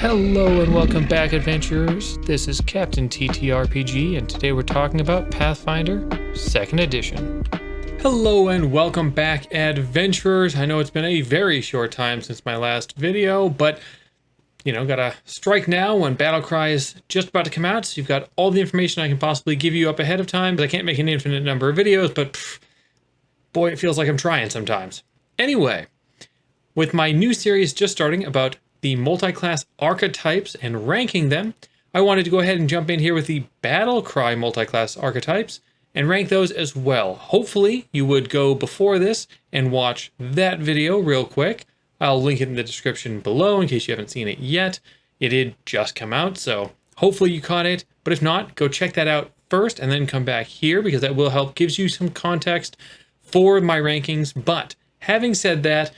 Hello and welcome back, adventurers. This is Captain TTRPG, and today we're talking about Pathfinder 2nd Edition. Hello and welcome back, adventurers. I know it's been a very short time since my last video, but gotta strike now when BATTLECRY is just about to come out, so you've got all the information I can possibly give you up ahead of time, because I can't make an infinite number of videos, but boy, it feels like I'm trying sometimes. Anyway, with my new series just starting about the multi-class archetypes and ranking them, I wanted to go ahead and jump in here with the BATTLECRY multi-class archetypes and rank those as well. Hopefully you would go before this and watch that video real quick. I'll link it in the description below in case you haven't seen it yet. It did just come out, so hopefully you caught it. But if not, go check that out first and then come back here, because that will help, gives you some context for my rankings. But having said that,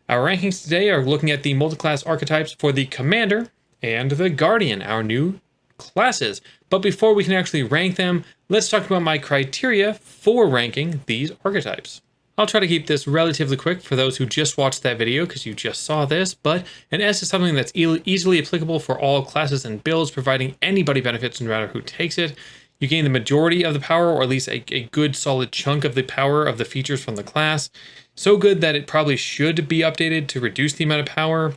our rankings today are looking at the multi-class archetypes for the Commander and the Guardian, our new classes. But before we can actually rank them, let's talk about my criteria for ranking these archetypes. I'll try to keep this relatively quick for those who just watched that video because you just saw this, but an S is something that's easily applicable for all classes and builds, providing anybody benefits no matter who takes it. You gain the majority of the power, or at least a good solid chunk of the power of the features from the class. So good that it probably should be updated to reduce the amount of power.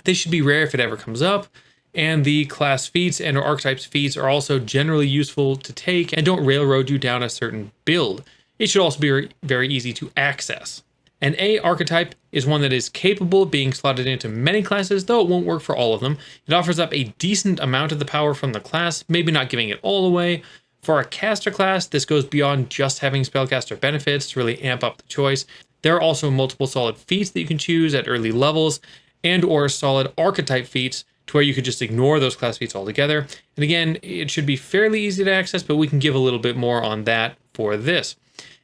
This should be rare if it ever comes up. And the class feats and or archetypes feats are also generally useful to take and don't railroad you down a certain build. It should also be very easy to access. An A archetype is one that is capable of being slotted into many classes, though it won't work for all of them. It offers up a decent amount of the power from the class, maybe not giving it all away. For a caster class, this goes beyond just having spellcaster benefits to really amp up the choice. There are also multiple solid feats that you can choose at early levels, and or solid archetype feats to where you could just ignore those class feats altogether. And again, it should be fairly easy to access, but we can give a little bit more on that for this.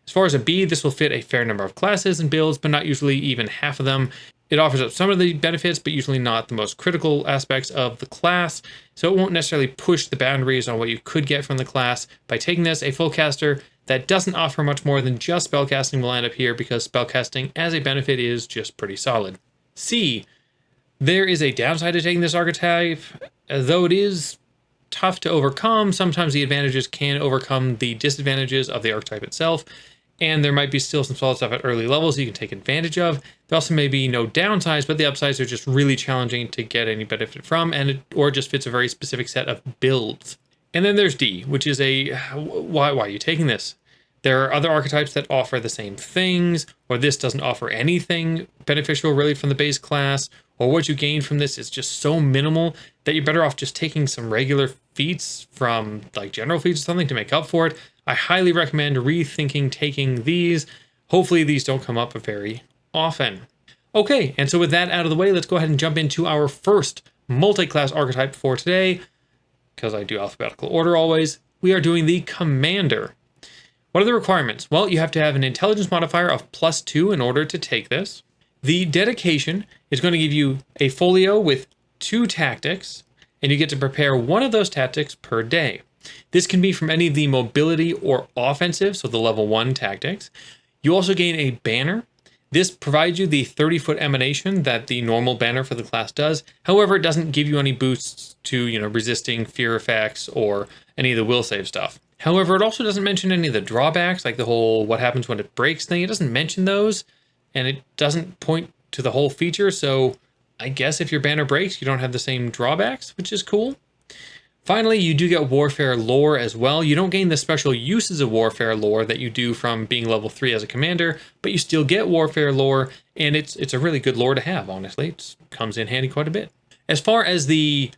As far as a B, this will fit a fair number of classes and builds, but not usually even half of them. It offers up some of the benefits, but usually not the most critical aspects of the class, so it won't necessarily push the boundaries on what you could get from the class. By taking this, a full caster that doesn't offer much more than just spellcasting will end up here, because spellcasting as a benefit is just pretty solid. C, there is a downside to taking this archetype. Though it is tough to overcome, sometimes the advantages can overcome the disadvantages of the archetype itself, and there might be still some solid stuff at early levels you can take advantage of. There also may be no downsides, but the upsides are just really challenging to get any benefit from, or just fits a very specific set of builds. And then there's D, which is why are you taking this? There are other archetypes that offer the same things, or this doesn't offer anything beneficial really from the base class, or what you gain from this is just so minimal that you're better off just taking some regular feats from like general feats or something to make up for it. I highly recommend rethinking taking these. Hopefully these don't come up very often. Okay, and so with that out of the way, let's go ahead and jump into our first multi-class archetype for today. Because I do alphabetical order always, we are doing the Commander. What are the requirements? Well, you have to have an intelligence modifier of +2 in order to take this. The dedication is going to give you a folio with 2 tactics, and you get to prepare one of those tactics per day. This can be from any of the mobility or offensive, so the level 1 tactics. You also gain a banner. This provides you the 30-foot emanation that the normal banner for the class does. However, it doesn't give you any boosts to, resisting fear effects or any of the will save stuff. However, it also doesn't mention any of the drawbacks, like the whole what happens when it breaks thing. It doesn't mention those, and it doesn't point to the whole feature. So I guess if your banner breaks, you don't have the same drawbacks, which is cool. Finally, you do get warfare lore as well. You don't gain the special uses of warfare lore that you do from being level 3 as a commander, but you still get warfare lore, and it's a really good lore to have, honestly. It comes in handy quite a bit. As far as the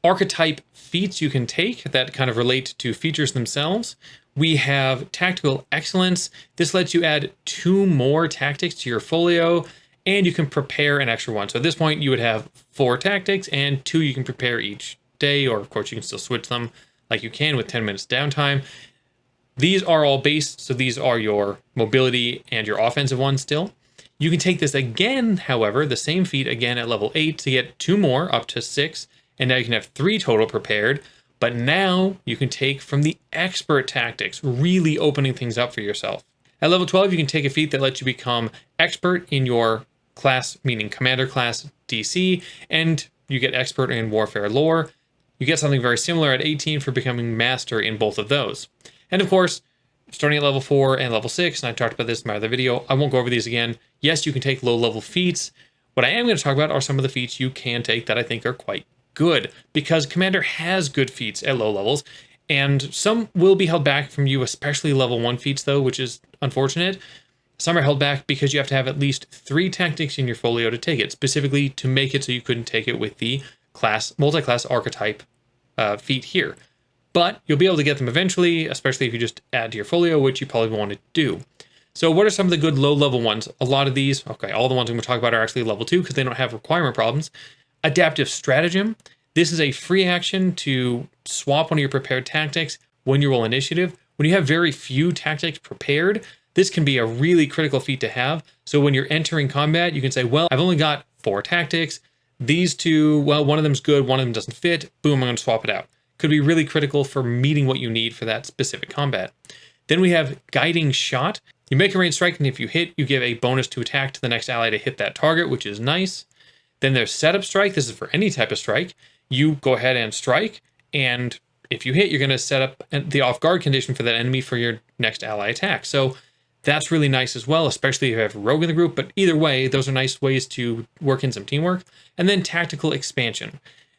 archetype feats you can take that kind of relate to features themselves, we have Tactical Excellence. This lets you add 2 more tactics to your folio, and you can prepare an extra one. So at this point, you would have 4 tactics, and 2 you can prepare each day, or of course you can still switch them like you can with 10 minutes downtime. These are all based, so these are your mobility and your offensive ones still. You can take this again, however, the same feat again at level 8 to get 2 more, up to 6, and now you can have 3 total prepared. But now you can take from the expert tactics, really opening things up for yourself. At level 12, you can take a feat that lets you become expert in your class, meaning commander class DC, and you get expert in warfare lore. You get something very similar at 18 for becoming master in both of those. And of course, starting at level 4 and level 6, and I talked about this in my other video, I won't go over these again. Yes, you can take low-level feats. What I am going to talk about are some of the feats you can take that I think are quite good, because Commander has good feats at low levels, and some will be held back from you, especially level 1 feats though, which is unfortunate. Some are held back because you have to have at least 3 tactics in your folio to take it, specifically to make it so you couldn't take it with the multi-class archetype feat here. But you'll be able to get them eventually, especially if you just add to your folio, which you probably want to do. So what are some of the good low-level ones? A lot of these, okay, all the ones I'm going to talk about are actually level 2 because they don't have requirement problems. Adaptive Stratagem. This is a free action to swap one of your prepared tactics when you roll initiative. When you have very few tactics prepared, this can be a really critical feat to have. So when you're entering combat, you can say, well, I've only got 4 tactics. These 2, well, one of them's good, one of them doesn't fit. Boom, I'm going to swap it out. Could be really critical for meeting what you need for that specific combat. Then we have Guiding Shot. You make a ranged strike, and if you hit, you give a bonus to attack to the next ally to hit that target, which is nice. Then there's Setup Strike. This is for any type of strike. You go ahead and strike, and if you hit, you're going to set up the off-guard condition for that enemy for your next ally attack. So that's really nice as well, especially if you have a rogue in the group. But either way, those are nice ways to work in some teamwork. And then Tactical Expansion.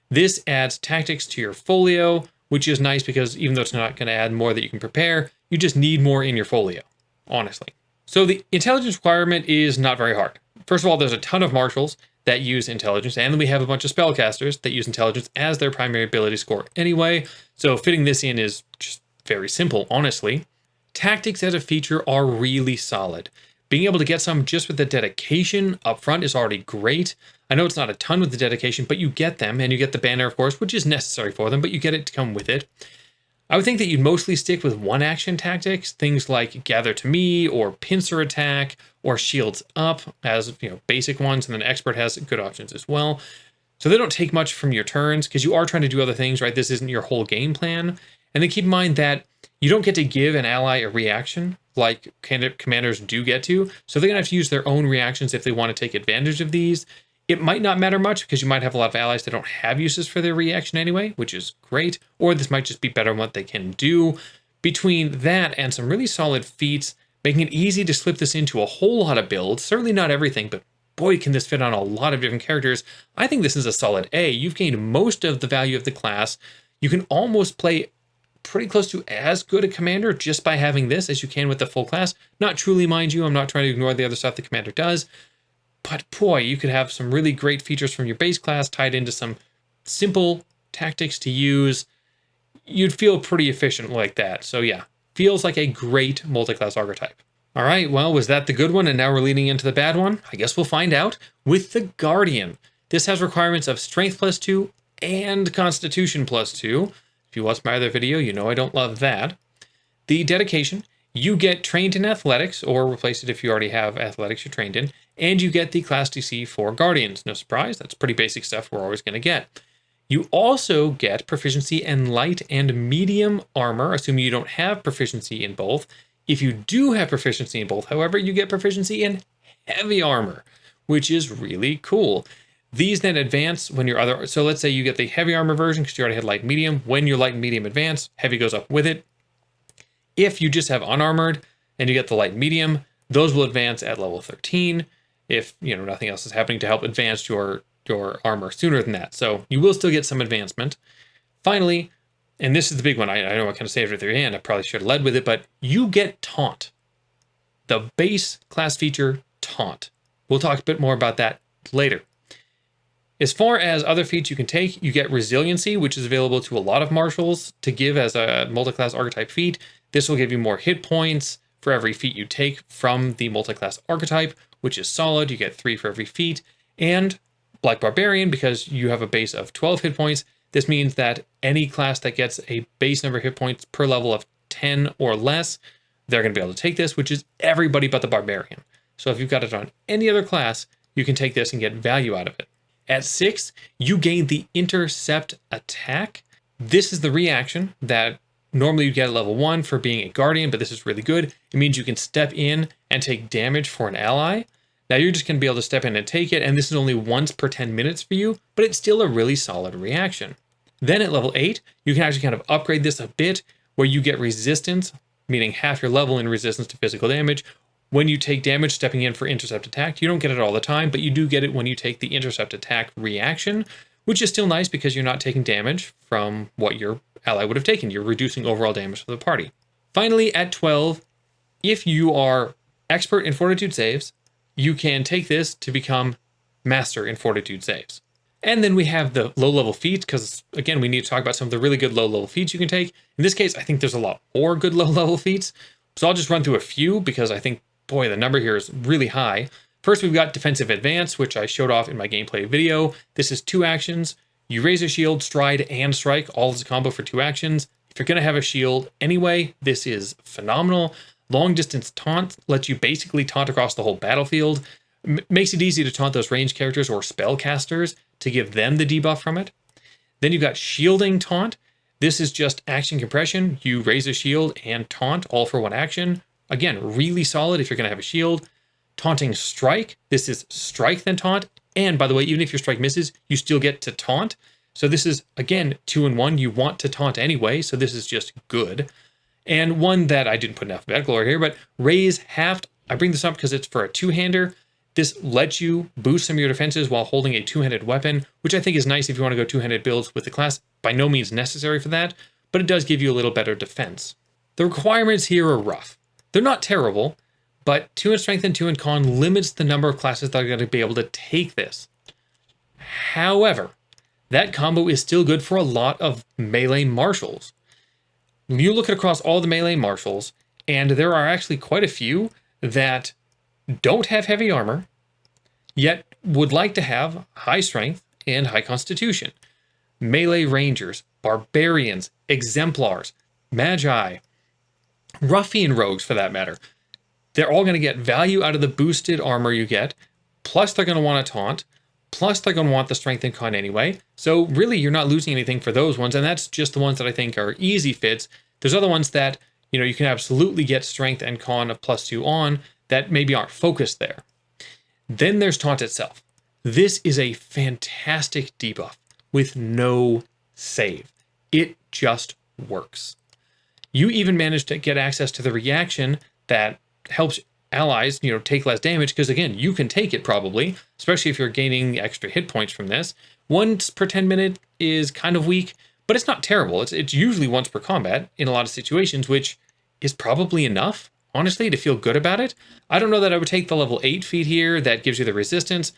This adds tactics to your folio, which is nice because even though it's not going to add more that you can prepare, you just need more in your folio, honestly. So the intelligence requirement is not very hard. First of all, there's a ton of marshals that use intelligence, and then we have a bunch of spellcasters that use intelligence as their primary ability score anyway, so fitting this in is just very simple, honestly. Tactics as a feature are really solid. Being able to get some just with the dedication up front is already great. I know it's not a ton with the dedication, but you get them, and you get the banner, of course, which is necessary for them, but you get it to come with it. I would think that you'd mostly stick with one action tactics, things like Gather to Me or Pincer Attack or Shields Up as, basic ones, and then Expert has good options as well. So they don't take much from your turns because you are trying to do other things, right? This isn't your whole game plan. And then keep in mind that you don't get to give an ally a reaction like commanders do get to. So they're going to have to use their own reactions if they want to take advantage of these. It might not matter much because you might have a lot of allies that don't have uses for their reaction anyway, which is great. Or this might just be better on what they can do. Between that and some really solid feats, making it easy to slip this into a whole lot of builds. Certainly not everything, but boy, can this fit on a lot of different characters. I think this is a solid A. You've gained most of the value of the class. You can almost play pretty close to as good a commander just by having this as you can with the full class. Not truly, mind you. I'm not trying to ignore the other stuff the commander does. But boy, you could have some really great features from your base class tied into some simple tactics to use. You'd feel pretty efficient like that. So yeah, feels like a great multi-class archetype. All right, well, was that the good one? And now we're leading into the bad one? I guess we'll find out with the Guardian. This has requirements of Strength +2 and Constitution +2. If you watched my other video, you know I don't love that. The dedication, you get trained in athletics, or replace it if you already have athletics you're trained in, and you get the class DC for Guardians. No surprise, that's pretty basic stuff we're always going to get. You also get proficiency in light and medium armor, assuming you don't have proficiency in both. If you do have proficiency in both, however, you get proficiency in heavy armor, which is really cool. These then advance when your other, so let's say you get the heavy armor version because you already had light and medium. When your light and medium advance, heavy goes up with it. If you just have unarmored and you get the light and medium, those will advance at level 13 if, nothing else is happening to help advance your armor sooner than that. So you will still get some advancement. Finally, and this is the big one, I know I kind of saved it at the end, I probably should have led with it, but you get Taunt. The base class feature, Taunt. We'll talk a bit more about that later. As far as other feats you can take, you get Resiliency, which is available to a lot of marshals to give as a multi-class archetype feat. This will give you more hit points for every feat you take from the multi-class archetype, which is solid. You get 3 for every feat. And Black Barbarian, because you have a base of 12 hit points, this means that any class that gets a base number of hit points per level of 10 or less, they're going to be able to take this, which is everybody but the Barbarian. So if you've got it on any other class, you can take this and get value out of it. At 6, you gain the Intercept Attack. This is the reaction that normally you get at level 1 for being a Guardian, but this is really good. It means you can step in and take damage for an ally. Now you're just going to be able to step in and take it, and this is only once per 10 minutes for you, but it's still a really solid reaction. Then at level 8, you can actually kind of upgrade this a bit, where you get resistance, meaning half your level in resistance to physical damage, when you take damage stepping in for intercept attack. You don't get it all the time, but you do get it when you take the intercept attack reaction, which is still nice because you're not taking damage from what your ally would have taken. You're reducing overall damage for the party. Finally, at 12, if you are expert in fortitude saves, you can take this to become master in fortitude saves. And then we have the low-level feats, because, again, we need to talk about some of the really good low-level feats you can take. In this case, I think there's a lot more good low-level feats. So I'll just run through a few, because I think, boy, the number here is really high. First, we've got Defensive Advance, which I showed off in my gameplay video. This is 2 actions. You raise a shield, stride, and strike, all as a combo for 2 actions. If you're going to have a shield anyway, this is phenomenal. Long-distance taunt lets you basically taunt across the whole battlefield. Makes it easy to taunt those ranged characters or spellcasters to give them the debuff from it. Then you've got Shielding Taunt. This is just action compression. You raise a shield and taunt, all for 1 action. Again, really solid if you're going to have a shield. Taunting Strike. This is strike then taunt. And by the way, even if your strike misses, you still get to taunt. So this is, again, 2 in 1. You want to taunt anyway, so this is just good. And one that I didn't put in alphabetical order here, but Raise Haft. I bring this up because it's for a 2-hander. This lets you boost some of your defenses while holding a 2-handed weapon, which I think is nice if you want to go 2-handed builds with the class. By no means necessary for that, but it does give you a little better defense. The requirements here are rough. They're not terrible, but 2 in strength and 2 in con limits the number of classes that are going to be able to take this. However, that combo is still good for a lot of melee martials. You look across all the melee martials, and there are actually quite a few that don't have heavy armor, yet would like to have high strength and high constitution. Melee rangers, barbarians, exemplars, magi, ruffian rogues for that matter. They're all going to get value out of the boosted armor you get, plus they're going to want to taunt, plus they're going to want the strength and con anyway. So really you're not losing anything for those ones, and that's just the ones that I think are easy fits. There's other ones that, you can absolutely get strength and con of +2 on, that maybe aren't focused there. Then there's Taunt itself. This is a fantastic debuff with no save. It just works. You even manage to get access to the reaction that helps allies, take less damage, because again, you can take it probably, especially if you're gaining extra hit points from this. Once per 10 minute is kind of weak, but it's not terrible. It's usually once per combat in a lot of situations, which is probably enough, honestly, to feel good about it. I don't know that I would take the level 8 feat here. That gives you the resistance.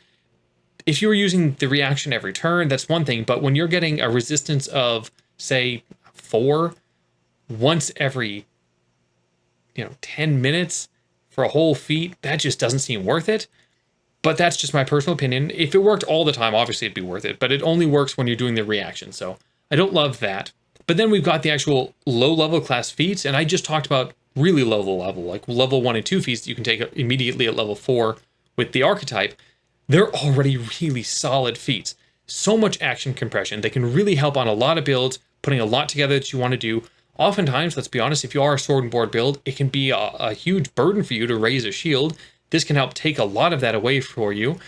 If you were using the reaction every turn, that's one thing. But when you're getting a resistance of, say, 4 once every, 10 minutes for a whole feat, that just doesn't seem worth it. But that's just my personal opinion. If it worked all the time, obviously it'd be worth it. But it only works when you're doing the reaction. So I don't love that. But then we've got the actual low-level class feats. And I just talked about really low level, like level 1 and 2 feats that you can take immediately at level 4 with the archetype. They're already really solid feats. So much action compression. They can really help on a lot of builds, putting a lot together that you want to do. Oftentimes, let's be honest, if you are a sword and board build, it can be a huge burden for you to raise a shield. This can help take a lot of that away for you.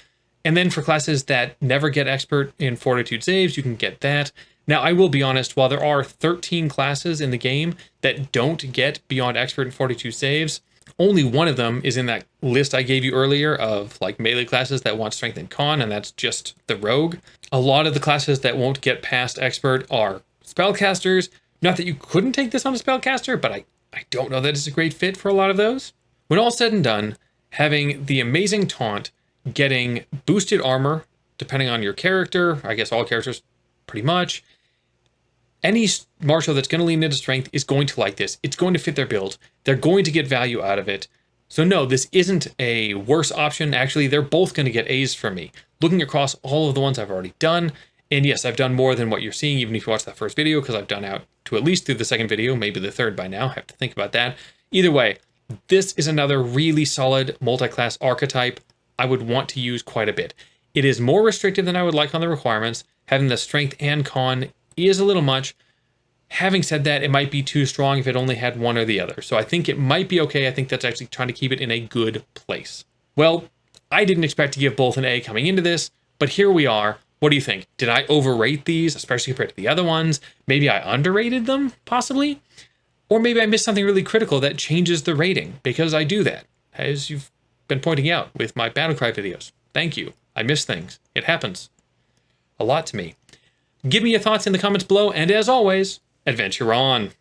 And then for classes that never get expert in fortitude saves, you can get that. Now, I will be honest, while there are 13 classes in the game that don't get beyond expert in fortitude saves, only one of them is in that list I gave you earlier of like melee classes that want strength and con, and that's just the rogue. A lot of the classes that won't get past expert are spellcasters. Not that you couldn't take this on a spellcaster, but I don't know that it's a great fit for a lot of those. When all said and done, having the amazing taunt, getting boosted armor, depending on your character, I guess all characters pretty much, any martial that's going to lean into strength is going to like this. It's going to fit their build. They're going to get value out of it. So no, this isn't a worse option. Actually, they're both going to get A's from me. Looking across all of the ones I've already done, and yes, I've done more than what you're seeing, even if you watch that first video, because I've done out to at least through the second video, maybe the third by now. I have to think about that. Either way, this is another really solid multi-class archetype I would want to use quite a bit. It is more restrictive than I would like on the requirements. Having the strength and con is a little much. Having said that, it might be too strong if it only had one or the other. So I think it might be okay. I think that's actually trying to keep it in a good place. Well, I didn't expect to give both an A coming into this, but here we are. What do you think? Did I overrate these, especially compared to the other ones? Maybe I underrated them, possibly? Or maybe I missed something really critical that changes the rating, because I do that, as you've been pointing out with my Battlecry videos. Thank you. I miss things. It happens. A lot to me. Give me your thoughts in the comments below, and as always, adventure on.